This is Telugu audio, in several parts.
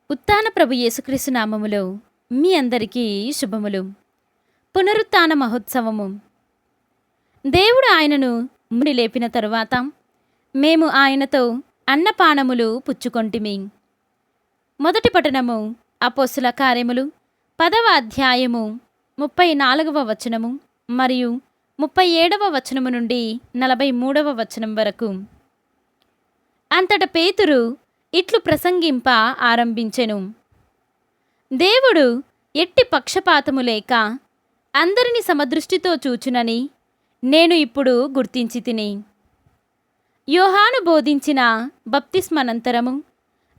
ఉత్థాన ప్రభు యేసుక్రీస్తు నామములో మీ అందరికీ శుభములు. పునరుత్థాన మహోత్సవము. దేవుడు ఆయనను ముడి లేపిన తరువాత మేము ఆయనతో అన్నపానములు పుచ్చుకొంటిమి. మొదటి పట్టణము అపోస్తుల కార్యములు 10వ అధ్యాయము 34వ వచనము మరియు 37వ వచనము నుండి 43వ వచనం వరకు. అంతట పేతురు ఇట్లు ప్రసంగింప ఆరంభించెను. దేవుడు ఎట్టి పక్షపాతము లేక అందరిని సమదృష్టితో చూచునని నేను ఇప్పుడు గుర్తించి తిని. యోహాను బోధించిన బప్తిస్మనంతరము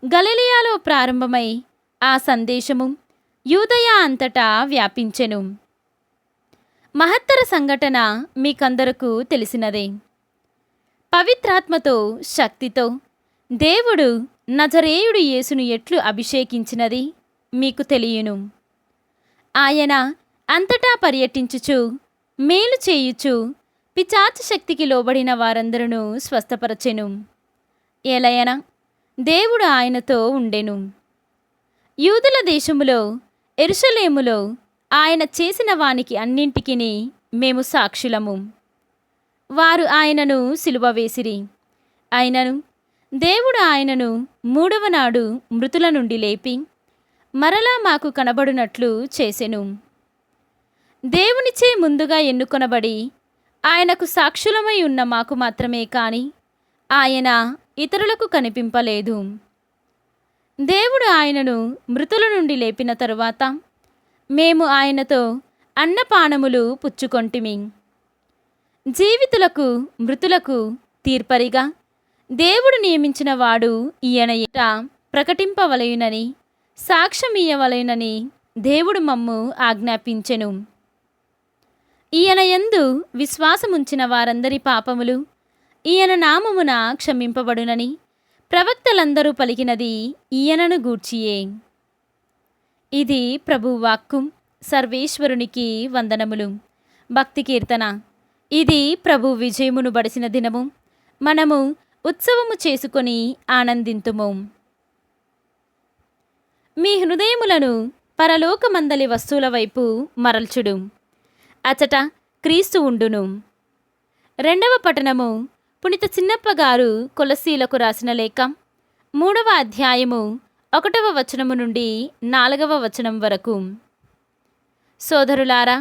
గలిలయలో ప్రారంభమై ఆ సందేశము యూదయ అంతటా వ్యాపించెను. మహత్తర సంఘటన మీకందరకు తెలిసినదే. పవిత్రాత్మతో శక్తితో దేవుడు నజరేయుడు యేసును ఎట్లు అభిషేకించినది మీకు తెలియను. ఆయన అంతటా పర్యటించుచు మేలు చేయుచు పిశాచ శక్తికి లోబడిన వారందరూ స్వస్థపరచెను. ఏలయన దేవుడు ఆయనతో ఉండెను. యూదుల దేశములో యెరూషలేములో ఆయన చేసిన వానికి అన్నింటికిని మేము సాక్షులము. వారు ఆయనను సిలువ వేసిరి. అయినను దేవుడు ఆయనను 3వ నాడు మృతుల నుండి లేపి మరలా మాకు కనబడునట్లు చేసెను. దేవునిచే ముందుగా ఎన్నుకొనబడి ఆయనకు సాక్షులమై ఉన్న మాకు మాత్రమే కాని ఆయన ఇతరులకు కనిపింపలేదు. దేవుడు ఆయనను మృతుల నుండి లేపిన తరువాత మేము ఆయనతో అన్నపానములు పుచ్చుకొంటిమి. జీవితులకు మృతులకు తీర్పరిగా దేవుడు నియమించిన వాడు ఈయన ఎట ప్రకటింపవలయునని సాక్ష్యమియ్యవలయునని దేవుడు మమ్ము ఆజ్ఞాపించెను. ఈయన యందు విశ్వాసముంచిన వారందరి పాపములు ఈయన నామమున క్షమింపబడునని ప్రవక్తలందరూ పలికినది ఈయనను గూర్చియే. ఇది ప్రభువాక్కు. సర్వేశ్వరునికి వందనములు. భక్తి కీర్తన. ఇది ప్రభు విజయమును బడిసిన దినము. మనము ఉత్సవము చేసుకొని ఆనందింతుము. మీ హృదయములను పరలోకమందలి వస్తువుల వైపు మరల్చుడు. అచట క్రీస్తు ఉండును. 2వ పట్టణము పునీత చిన్నప్ప గారు కొలస్సీలకు రాసిన లేఖ 3వ అధ్యాయము 1వ వచనము నుండి 4వ వచనం వరకు. సోదరులారా,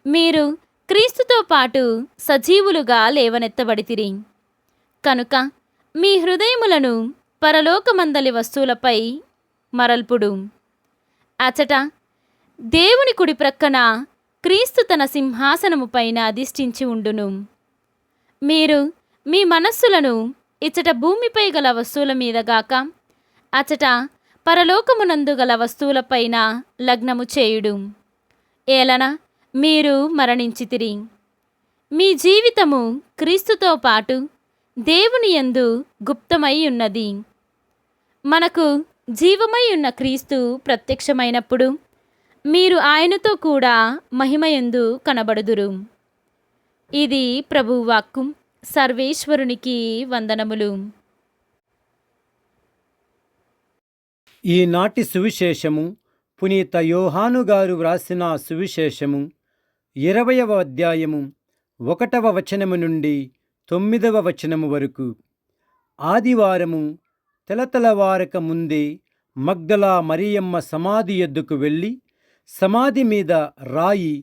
మీరు క్రీస్తుతో పాటు సజీవులుగా లేవనెత్తబడితిరి కనుక మీ హృదయములను పరలోకమందలి వస్తువులపై మరల్పుడు. అచట దేవుని కుడి ప్రక్కన క్రీస్తు తన సింహాసనము పైన అధిష్ఠించి ఉండును. మీరు మీ మనస్సులను ఇచ్చట భూమిపై గల వస్తువుల మీద గాక అచట పరలోకమునందు గల వస్తువులపైన లగ్నము చేయుడు. ఏలన మీరు మరణించితిరి. మీ జీవితము క్రీస్తుతో పాటు దేవుని యందు గుప్తమై ఉన్నది. మనకు జీవమై ఉన్న క్రీస్తు ప్రత్యక్షమైనప్పుడు మీరు ఆయనతో కూడా మహిమయందు కనబడుదురు. ఇది ప్రభువాక్కు. సర్వేశ్వరునికి వందనములు. ఈనాటి సువిశేషము పునీత యోహాను గారు వ్రాసిన సువిశేషము 20వ అధ్యాయము 1వ వచనము నుండి 9వ వచనము వరకు. ఆదివారము తెలతెలవారక ముందే మగ్దలా మరియమ్మ సమాధి యొద్దకు వెళ్ళి సమాధి మీద రాయి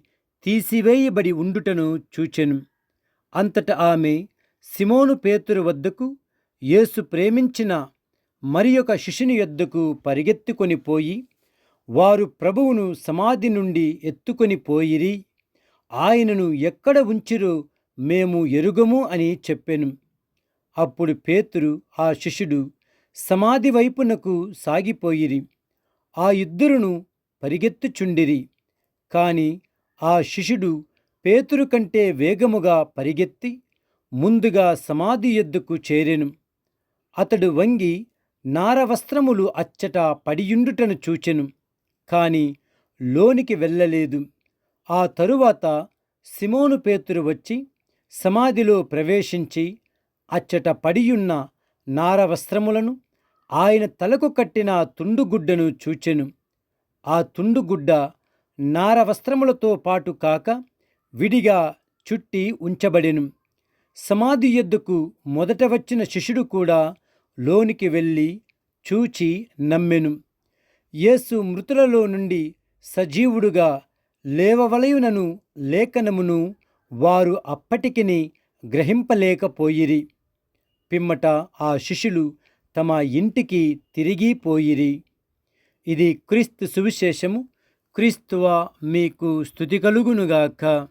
తీసివేయబడి ఉండుటను చూచెను. అంతట ఆమె సిమోను పేతురు వద్దకు, యేసు ప్రేమించిన మరి ఒక శిష్యుని యొద్దకు పరిగెత్తుకొని పోయి, వారు ప్రభువును సమాధి నుండి ఎత్తుకొని పోయిరి, ఆయనను ఎక్కడ ఉంచిరో మేము ఎరుగము అని చెప్పెను. అప్పుడు పేతురు ఆ శిష్యుడు సమాధి వైపునకు సాగిపోయిరి. ఆ ఇద్దరును పరిగెత్తుచుండిరి. కాని ఆ శిష్యుడు పేతురు కంటే వేగముగా పరిగెత్తి ముందుగా సమాధి యొద్దకు చేరెను. అతడు వంగి నారవస్త్రములు అచ్చట పడియుండుటను చూచెను, కాని లోనికి వెళ్ళలేదు. ఆ తరువాత సిమోను పేతురు వచ్చి సమాధిలో ప్రవేశించి అచ్చట పడియున్న నారవస్త్రములను ఆయన తలకు కట్టిన తుండుగుడ్డను చూచెను. ఆ తుండుగుడ్డ నార వస్త్రములతో పాటు కాక విడిగా చుట్టి ఉంచబడెను. సమాధి యొద్దకు మొదట వచ్చిన శిష్యుడు కూడా లోనికి వెళ్ళి చూచి నమ్మెను. యేసు మృతులలో నుండి సజీవుడుగా లేవవలయునను లేఖనమును వారు అప్పటికిని గ్రహింపలేకపోయిరి. పిమ్మట ఆ శిష్యులు తమ ఇంటికి తిరిగి పోయిరి. ఇది క్రీస్తు సువిశేషము. క్రీస్తువా మీకు స్తుతి కలుగునుగాక.